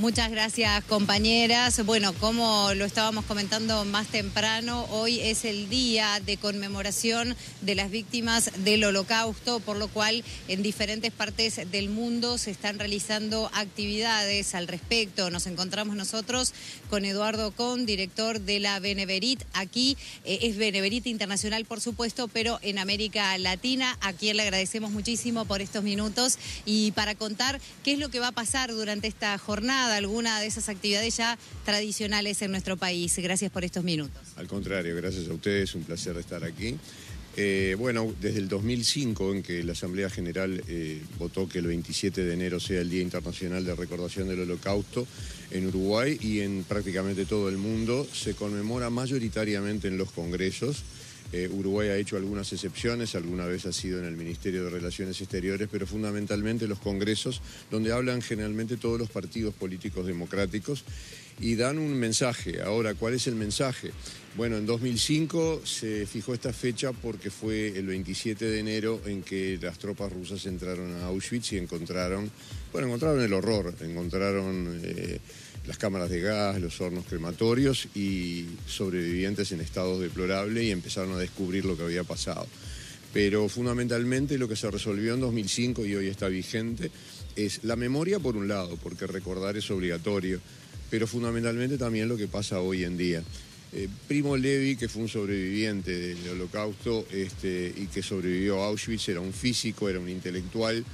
Muchas gracias, compañeras. Bueno, como lo estábamos comentando más temprano, hoy es el día de conmemoración de las víctimas del Holocausto, por lo cual en diferentes partes del mundo se están realizando actividades al respecto. Nos encontramos nosotros con Eduardo Con, director de la Beneverit. Aquí es Beneverit Internacional, por supuesto, pero en América Latina, a quien le agradecemos muchísimo por estos minutos y para contar qué es lo que va a pasar durante esta jornada, alguna de esas actividades ya tradicionales en nuestro país. Gracias por estos minutos. Al contrario, gracias a ustedes, un placer estar aquí. Bueno, desde el 2005, en que la Asamblea General votó que el 27 de enero sea el Día Internacional de Recordación del Holocausto, en Uruguay y en prácticamente todo el mundo se conmemora mayoritariamente en los congresos. Uruguay ha hecho algunas excepciones, alguna vez ha sido en el Ministerio de Relaciones Exteriores, pero fundamentalmente los congresos, donde hablan generalmente todos los partidos políticos democráticos y dan un mensaje. Ahora, ¿cuál es el mensaje? Bueno, en 2005 se fijó esta fecha porque fue el 27 de enero en que las tropas rusas entraron a Auschwitz y encontraron el horror, encontraron las cámaras de gas, los hornos crematorios y sobrevivientes en estados deplorables y empezaron a descubrir lo que había pasado. Pero fundamentalmente lo que se resolvió en 2005 y hoy está vigente es la memoria por un lado, porque recordar es obligatorio, pero fundamentalmente también lo que pasa hoy en día. Primo Levi, que fue un sobreviviente del Holocausto y que sobrevivió a Auschwitz, era un físico, era un intelectual,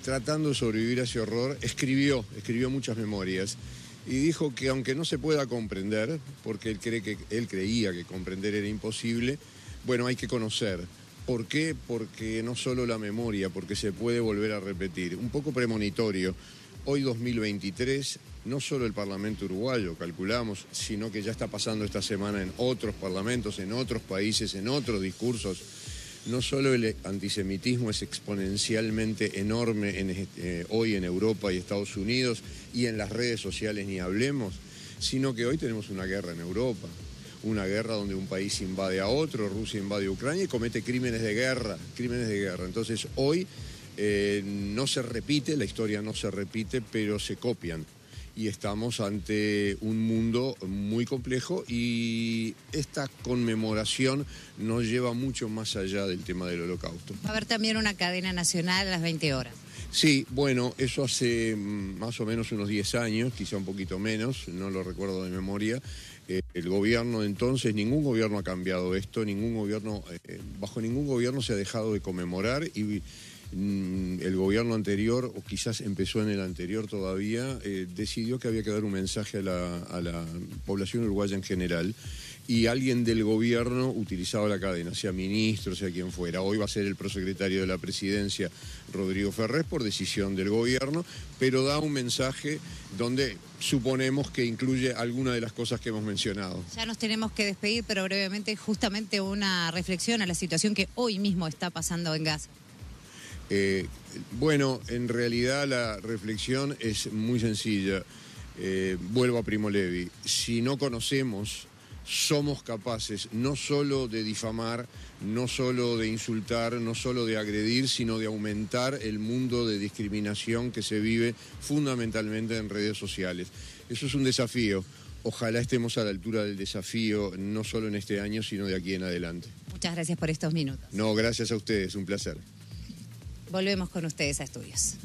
tratando de sobrevivir a ese horror, escribió muchas memorias y dijo que aunque no se pueda comprender, porque él creía que comprender era imposible, bueno, hay que conocer. ¿Por qué? Porque no solo la memoria, porque se puede volver a repetir. Un poco premonitorio. Hoy 2023, no solo el Parlamento uruguayo, calculamos, sino que ya está pasando esta semana en otros parlamentos, en otros países, en otros discursos. No solo el antisemitismo es exponencialmente enorme hoy en Europa y Estados Unidos y en las redes sociales ni hablemos, sino que hoy tenemos una guerra en Europa, una guerra donde un país invade a otro, Rusia invade a Ucrania y comete crímenes de guerra. Entonces hoy no se repite, la historia no se repite, pero se copian. Y estamos ante un mundo muy complejo y esta conmemoración nos lleva mucho más allá del tema del Holocausto. Va a haber también una cadena nacional a las 20 horas. Sí, bueno, eso hace más o menos unos 10 años, quizá un poquito menos, no lo recuerdo de memoria. El gobierno entonces, ningún gobierno ha cambiado esto, bajo ningún gobierno se ha dejado de conmemorar y el gobierno anterior, o quizás empezó en el anterior todavía, decidió que había que dar un mensaje a la población uruguaya en general y alguien del gobierno utilizaba la cadena, sea ministro, sea quien fuera. Hoy va a ser el prosecretario de la Presidencia, Rodrigo Ferrés, por decisión del gobierno, pero da un mensaje donde suponemos que incluye alguna de las cosas que hemos mencionado. Ya nos tenemos que despedir, pero brevemente justamente una reflexión a la situación que hoy mismo está pasando en Gaza. Bueno, en realidad la reflexión es muy sencilla. Vuelvo a Primo Levi. Si no conocemos, somos capaces no solo de difamar, no solo de insultar, no solo de agredir, sino de aumentar el mundo de discriminación que se vive fundamentalmente en redes sociales. Eso es un desafío. Ojalá estemos a la altura del desafío, no solo en este año, sino de aquí en adelante. Muchas gracias por estos minutos. No, gracias a ustedes, un placer. Volvemos con ustedes a Estudios.